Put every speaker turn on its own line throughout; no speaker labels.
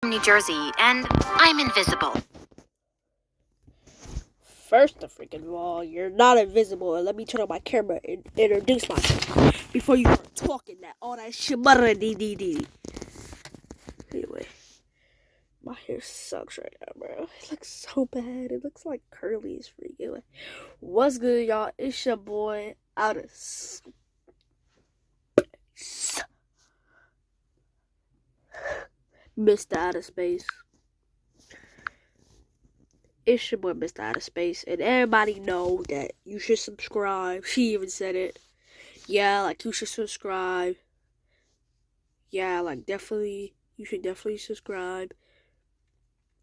New Jersey, and I'm invisible.
First of all, you're not invisible, and let me turn on my camera and introduce myself before you start talking all that shimara dee dee dee. Anyway, my hair sucks right now, bro. It looks so bad. It looks like curly as freak. Anyway, what's good, y'all? It's your boy out of space. Mr. Outer Space. It's your boy, Mr. Outer Space, and everybody know that you should subscribe. She even said it. Yeah, like, you should subscribe. Yeah, like, definitely, you should definitely subscribe.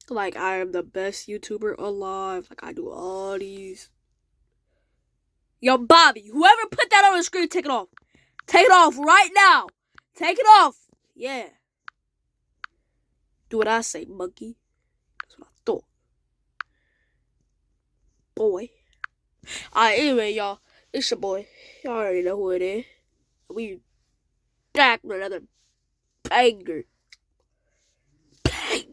Like, I am the best YouTuber alive. Like, I do all these. Yo, Bobby, whoever put that on the screen, take it off. Take it off right now. Take it off. Yeah. Do what I say, monkey. That's what I thought. Boy. Alright, anyway, y'all. It's your boy. Y'all already know who it is. We back with another banger. Banger.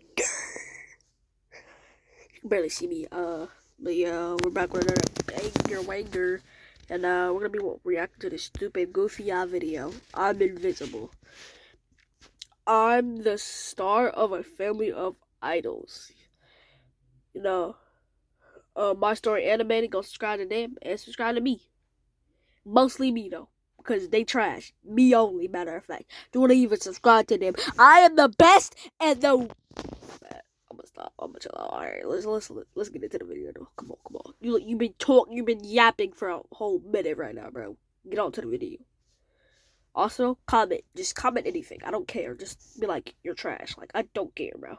You can barely see me. But yeah, we're back with another banger. And we're gonna be reacting to this stupid goofy video. I'm invisible. I'm the star of a family of idols. You know, My Story Animated, go subscribe to them and subscribe to me. Mostly me though, because they trash. Me only, matter of fact. Don't even subscribe to them. I am the best and the. I'm gonna stop. I'm gonna chill out. All right, let's get into the video though. Come on. You've been yapping for a whole minute right now, bro. Get on to the video. Also, comment. Just comment anything. I don't care. Just be like, you're trash. Like, I don't care, bro.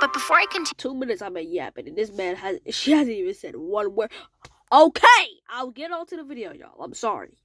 But before I continue,
2 minutes I've been yapping, and this man she hasn't even said one word. Okay, I'll get on to the video, y'all. I'm sorry.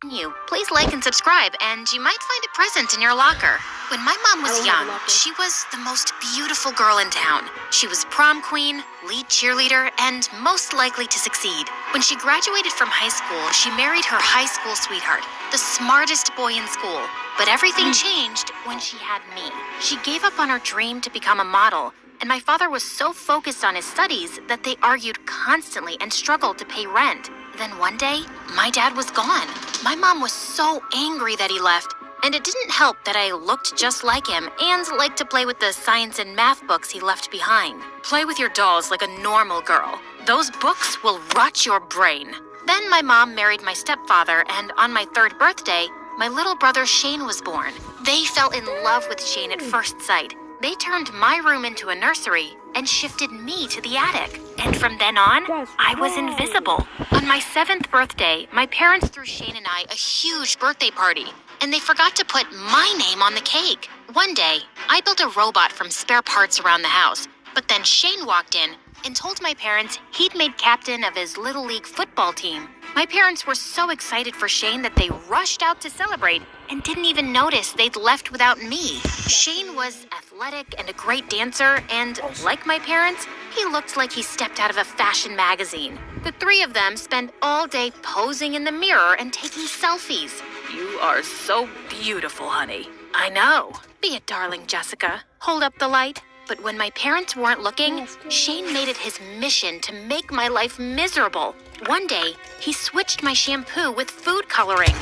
Please like and subscribe, and you might find a present in your locker. When my mom was young, she was the most beautiful girl in town. She was prom queen, lead cheerleader, and most likely to succeed. When she graduated from high school, she married her high school sweetheart, the smartest boy in school. But everything changed when she had me. She gave up on her dream to become a model, and my father was so focused on his studies that they argued constantly and struggled to pay rent. Then one day, my dad was gone. My mom was so angry that he left, and it didn't help that I looked just like him and liked to play with the science and math books he left behind. Play with your dolls like a normal girl. Those books will rot your brain. Then my mom married my stepfather, and on my 3rd birthday, my little brother Shane was born. They fell in love with Shane at first sight. They turned my room into a nursery and shifted me to the attic. And from then on, I was invisible. On my 7th birthday, my parents threw Shane and I a huge birthday party, and they forgot to put my name on the cake. One day, I built a robot from spare parts around the house, but then Shane walked in and told my parents he'd made captain of his Little League football team. My parents were so excited for Shane that they rushed out to celebrate and didn't even notice they'd left without me. Shane was athletic and a great dancer, and like my parents, he looked like he stepped out of a fashion magazine. The 3 of them spent all day posing in the mirror and taking selfies. You are so beautiful, honey. I know. Be it, darling Jessica. Hold up the light. But when my parents weren't looking, Shane made it his mission to make my life miserable. One day, he switched my shampoo with food coloring.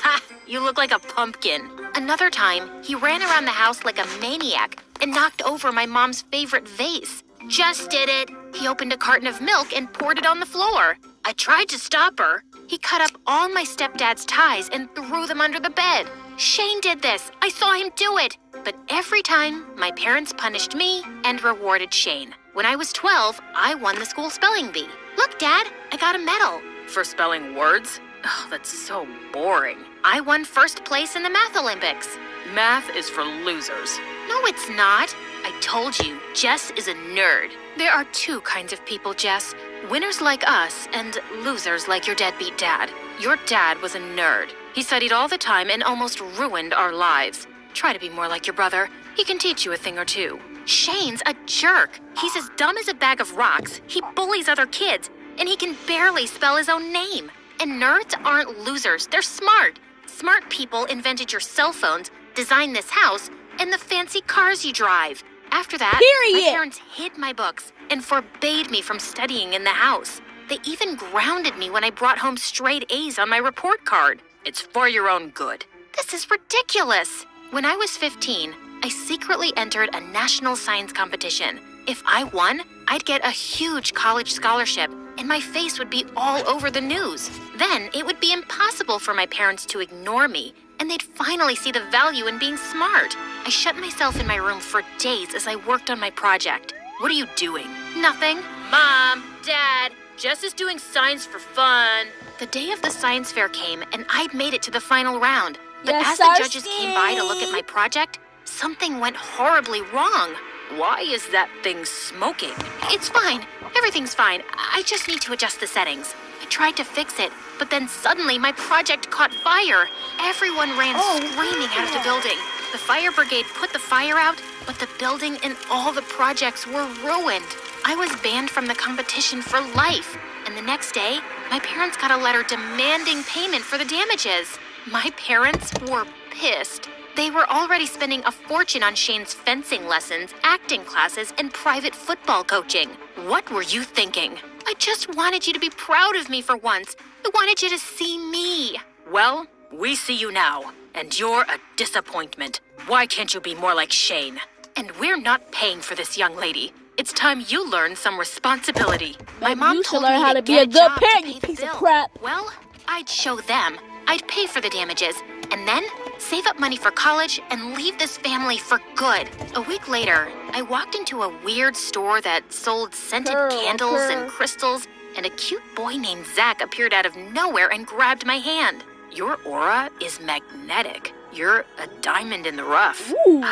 Ha! You look like a pumpkin. Another time, he ran around the house like a maniac and knocked over my mom's favorite vase. Just did it. He opened a carton of milk and poured it on the floor. I tried to stop her. He cut up all my stepdad's ties and threw them under the bed. Shane did this. I saw him do it. But every time, my parents punished me and rewarded Shane. When I was 12, I won the school spelling bee. Look, Dad, I got a medal. For spelling words? Oh, that's so boring. I won 1st place in the Math Olympics. Math is for losers. No, it's not. I told you, Jess is a nerd. There are 2 kinds of people, Jess. Winners like us and losers like your deadbeat dad. Your dad was a nerd. He studied all the time and almost ruined our lives. Try to be more like your brother. He can teach you a thing or two. Shane's a jerk. He's as dumb as a bag of rocks. He bullies other kids, and he can barely spell his own name. And nerds aren't losers. They're smart. Smart people invented your cell phones, designed this house, and the fancy cars you drive. After that,
Period.
my parents hid my books and forbade me from studying in the house. They even grounded me when I brought home straight A's on my report card. It's for your own good. This is ridiculous. When I was 15, I secretly entered a national science competition. If I won, I'd get a huge college scholarship, and my face would be all over the news. Then it would be impossible for my parents to ignore me, and they'd finally see the value in being smart. I shut myself in my room for days as I worked on my project. What are you doing? Nothing. Mom, Dad, Jess is doing science for fun. The day of the science fair came, and I'd made it to the final round. But
Yes,
as the judges
Sarsky.
came by to look at my project, something went horribly wrong. Why is that thing smoking? It's fine. Everything's fine. I just need to adjust the settings. I tried to fix it, but then suddenly my project caught fire. Everyone ran screaming out of the building. The fire brigade put the fire out, but the building and all the projects were ruined. I was banned from the competition for life, and the next day, my parents got a letter demanding payment for the damages. My parents were pissed. They were already spending a fortune on Shane's fencing lessons, acting classes, and private football coaching. What were you thinking? I just wanted you to be proud of me for once. I wanted you to see me. Well, we see you now, and you're a disappointment. Why can't you be more like Shane? And we're not paying for this young lady. It's time you learn some responsibility. My
Maybe
mom
you should
told
learn
me
how
to
to be
get
a good
job to
parent,
pay
you
the
piece of
bill.
crap.
Well, I'd show them. I'd pay for the damages, and then save up money for college and leave this family for good. A week later, I walked into a weird store that sold scented candles and crystals, and a cute boy named Zach appeared out of nowhere and grabbed my hand. Your aura is magnetic. You're a diamond in the rough.
Ooh.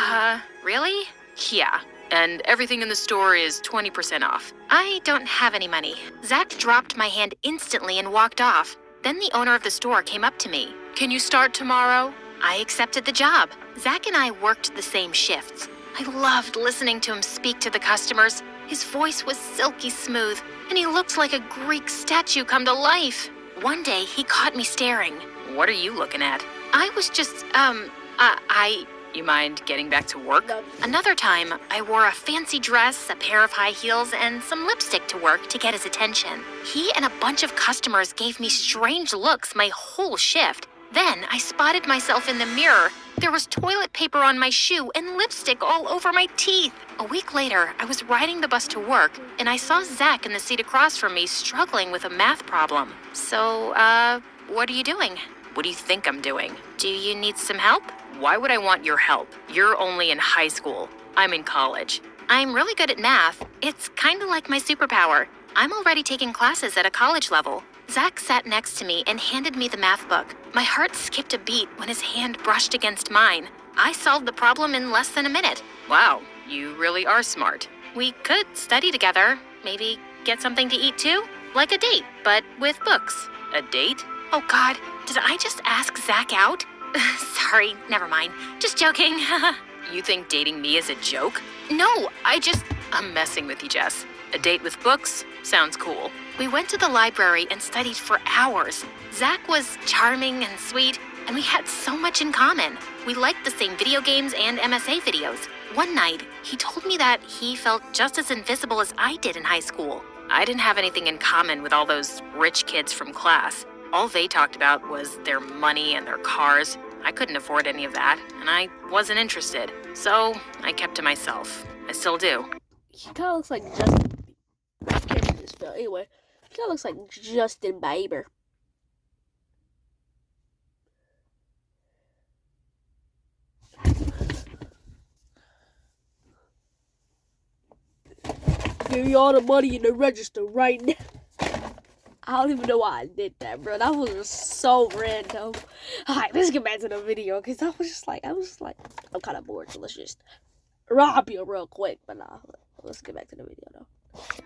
Really? Yeah. And everything in the store is 20% off. I don't have any money. Zach dropped my hand instantly and walked off. Then the owner of the store came up to me. Can you start tomorrow? I accepted the job. Zach and I worked the same shifts. I loved listening to him speak to the customers. His voice was silky smooth, and he looked like a Greek statue come to life. One day, he caught me staring. What are you looking at? I was just, You mind getting back to work?
No.
Another time, I wore a fancy dress, a pair of high heels, and some lipstick to work to get his attention. He and a bunch of customers gave me strange looks my whole shift. Then I spotted myself in the mirror. There was toilet paper on my shoe and lipstick all over my teeth. A week later, I was riding the bus to work, and I saw Zach in the seat across from me struggling with a math problem. So, what are you doing? What do you think I'm doing? Do you need some help? Why would I want your help? You're only in high school. I'm in college. I'm really good at math. It's kind of like my superpower. I'm already taking classes at a college level. Zach sat next to me and handed me the math book. My heart skipped a beat when his hand brushed against mine. I solved the problem in less than a minute. Wow, you really are smart. We could study together. Maybe get something to eat too? Like a date, but with books. A date? Oh God, did I just ask Zach out? Sorry, never mind. Just joking. You think dating me is a joke? No, I'm messing with you, Jess. A date with books? Sounds cool. We went to the library and studied for hours. Zach was charming and sweet, and we had so much in common. We liked the same video games and MSA videos. One night, he told me that he felt just as invisible as I did in high school. I didn't have anything in common with all those rich kids from class. All they talked about was their money and their cars. I couldn't afford any of that, and I wasn't interested. So I kept to myself. I still do.
He kind of looks like Justin. I can't remember this film. Anyway, he kind of looks like Justin Bieber. Give me all the money in the register right now. I don't even know why I did that, bro. That was just so random. Alright, let's get back to the video, because I was just like, I'm kind of bored, so let's just rob you real quick. But nah, let's get back to the video, though.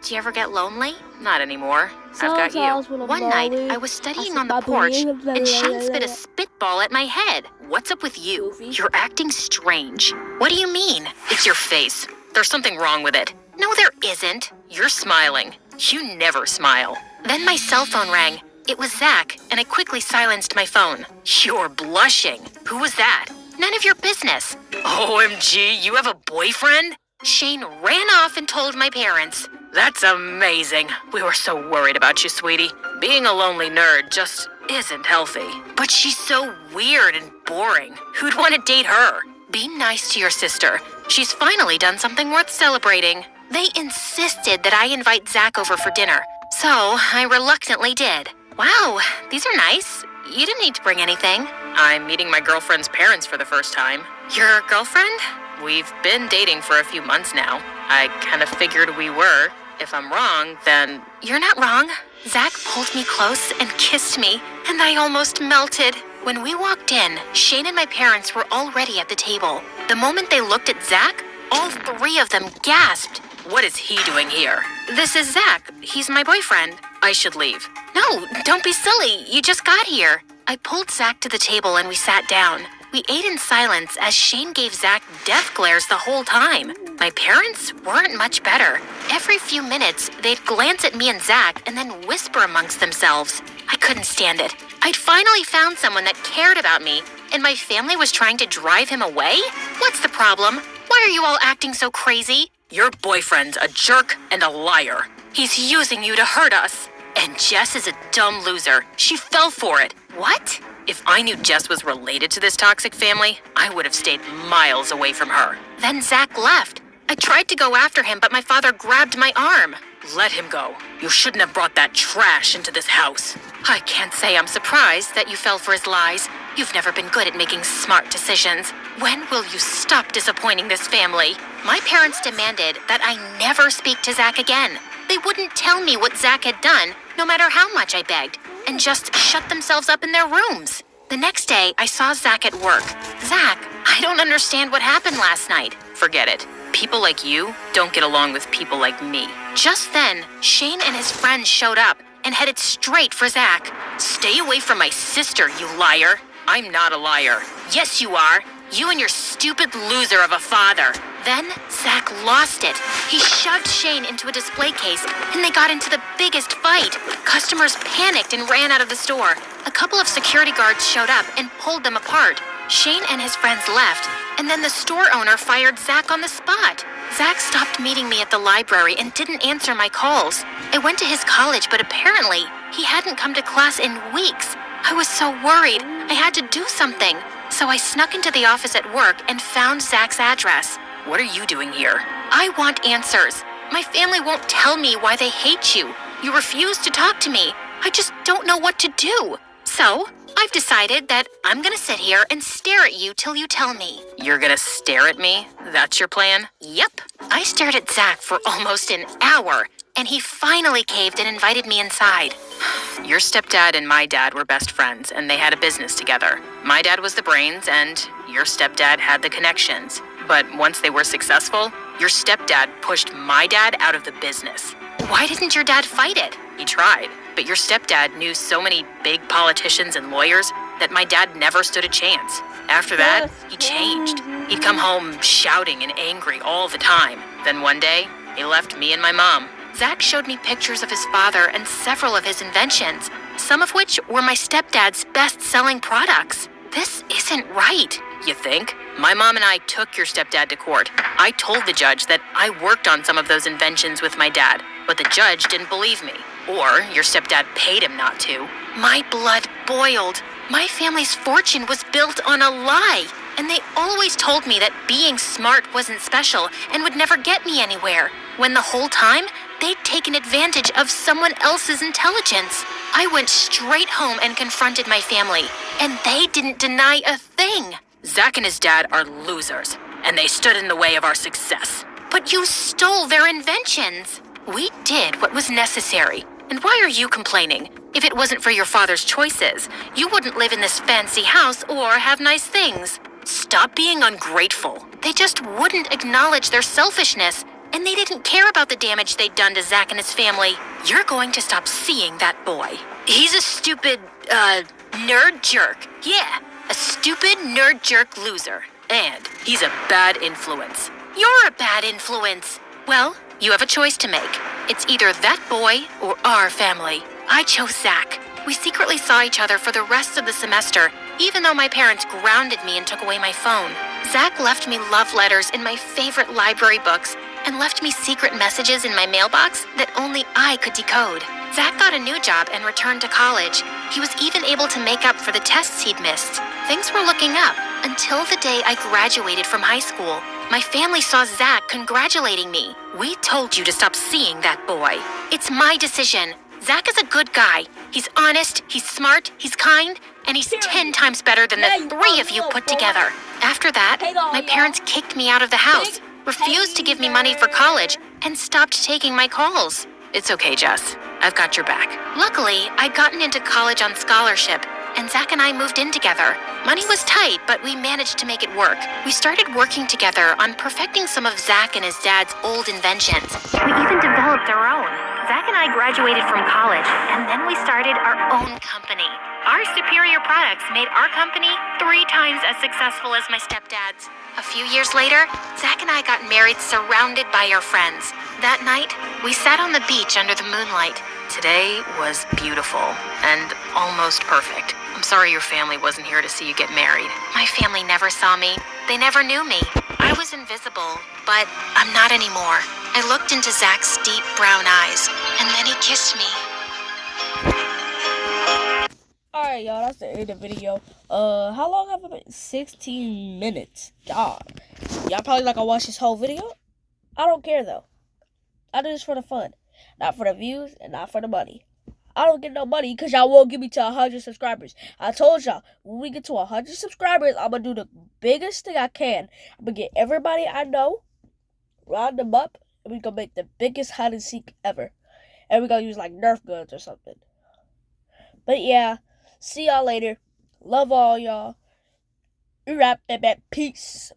Do you ever get lonely? Not anymore. I've got
Sometimes when
you.
I'm
One night,
lonely,
I was studying
I
on the
sit by
porch,
the
and Shane spit a spitball at my head. What's up with you?
Goofy.
You're acting strange. What do you mean? It's your face. There's something wrong with it. No, there isn't. You're smiling. You never smile. Then my cell phone rang. It was Zach, and I quickly silenced my phone. You're blushing. Who was that? None of your business. OMG, you have a boyfriend? Shane ran off and told my parents.
That's amazing. We were so worried about you, sweetie. Being a lonely nerd just isn't healthy.
But she's so weird and boring. Who'd want to date her? Be nice to your sister. She's finally done something worth celebrating. They insisted that I invite Zach over for dinner, so I reluctantly did. Wow, these are nice. You didn't need to bring anything.
I'm meeting my girlfriend's parents for the first time.
Your girlfriend?
We've been dating for a few months now. I kind of figured we were. If I'm wrong, then...
You're not wrong. Zach pulled me close and kissed me, and I almost melted. When we walked in, Shane and my parents were already at the table. The moment they looked at Zach, all three of them gasped.
What is he doing here?
This is Zach. He's my boyfriend.
I should leave.
No, don't be silly. You just got here. I pulled Zach to the table and we sat down. We ate in silence as Shane gave Zach death glares the whole time. My parents weren't much better. Every few minutes, they'd glance at me and Zach and then whisper amongst themselves. I couldn't stand it. I'd finally found someone that cared about me, and my family was trying to drive him away? What's the problem? Why are you all acting so crazy?
Your boyfriend's a jerk and a liar.
He's using you to hurt us. And Jess is a dumb loser. She fell for it. What?
If I knew Jess was related to this toxic family, I would have stayed miles away from her.
Then Zach left. I tried to go after him, but my father grabbed my arm.
Let him go. You shouldn't have brought that trash into this house.
I can't say I'm surprised that you fell for his lies. You've never been good at making smart decisions. When will you stop disappointing this family? My parents demanded that I never speak to Zach again. They wouldn't tell me what Zach had done, no matter how much I begged, and just shut themselves up in their rooms. The next day, I saw Zach at work. Zach, I don't understand what happened last night.
Forget it. People like you don't get along with people like me.
Just then, Shane and his friends showed up and headed straight for Zach.
Stay away from my sister, you liar. I'm not a liar.
Yes, you are. You and your stupid loser of a father. Then, Zach lost it. He shoved Shane into a display case, and they got into the biggest fight. Customers panicked and ran out of the store. A couple of security guards showed up and pulled them apart. Shane and his friends left, and then the store owner fired Zach on the spot. Zach stopped meeting me at the library and didn't answer my calls. I went to his college, but apparently, he hadn't come to class in weeks. I was so worried. I had to do something. So I snuck into the office at work and found Zach's address.
What are you doing here?
I want answers. My family won't tell me why they hate you. You refuse to talk to me. I just don't know what to do. So, I've decided that I'm gonna sit here and stare at you till you tell me.
You're gonna stare at me? That's your plan?
Yep. I stared at Zach for almost an hour, and he finally caved and invited me inside.
Your stepdad and my dad were best friends, and they had a business together. My dad was the brains, and your stepdad had the connections. But once they were successful, your stepdad pushed my dad out of the business.
Why didn't your dad fight it?
He tried, but your stepdad knew so many big politicians and lawyers that my dad never stood a chance. After that, he changed. He'd come home shouting and angry all the time. Then one day, he left me and my mom.
Zach showed me pictures of his father and several of his inventions, some of which were my stepdad's best-selling products. This isn't right.
You think? My mom and I took your stepdad to court. I told the judge that I worked on some of those inventions with my dad, but the judge didn't believe me. Or your stepdad paid him not to.
My blood boiled. My family's fortune was built on a lie, and they always told me that being smart wasn't special and would never get me anywhere, when the whole time, they'd taken advantage of someone else's intelligence. I went straight home and confronted my family, and they didn't deny a thing.
Zach and his dad are losers, and they stood in the way of our success.
But you stole their inventions. We did what was necessary. And why are you complaining? If it wasn't for your father's choices, you wouldn't live in this fancy house or have nice things. Stop being ungrateful. They just wouldn't acknowledge their selfishness, and they didn't care about the damage they'd done to Zach and his family. You're going to stop seeing that boy. He's a stupid, nerd jerk. Yeah, a stupid nerd jerk loser.
And he's a bad influence.
You're a bad influence. Well, you have a choice to make. It's either that boy or our family. I chose Zach. We secretly saw each other for the rest of the semester, even though my parents grounded me and took away my phone. Zach left me love letters in my favorite library books and left me secret messages in my mailbox that only I could decode. Zach got a new job and returned to college. He was even able to make up for the tests he'd missed. Things were looking up until the day I graduated from high school. My family saw Zach congratulating me.
We told you to stop seeing that boy.
It's my decision. Zach is a good guy. He's honest, he's smart, he's kind, and he's 10 times better than the three of you put together. After that, my parents kicked me out of the house, refused to give me money for college, and stopped taking my calls.
It's okay, Jess. I've got your back.
Luckily, I'd gotten into college on scholarship, and Zach and I moved in together. Money was tight, but we managed to make it work. We started working together on perfecting some of Zach and his dad's old inventions. We even developed our own. Zach and I graduated from college, and then we started our own company. Our superior products made our company 3 times as successful as my stepdad's. A few years later, Zach and I got married surrounded by our friends. That night, we sat on the beach under the moonlight.
Today was beautiful and almost perfect. I'm sorry your family wasn't here to see you get married.
My family never saw me. They never knew me. I was invisible, but I'm not anymore. I looked into Zach's deep brown eyes, and then he kissed me.
Alright, y'all, that's the end of the video. How long have I been? 16 minutes. God. Y'all probably like I watched this whole video. I don't care, though. I do this for the fun. Not for the views, and not for the money. I don't get no money because y'all won't give me to 100 subscribers. I told y'all, when we get to 100 subscribers, I'm going to do the biggest thing I can. I'm going to get everybody I know, round them up, and we're going to make the biggest hide and seek ever. And we're going to use like Nerf guns or something. But yeah, see y'all later. Love all y'all. Wrap that back. Peace.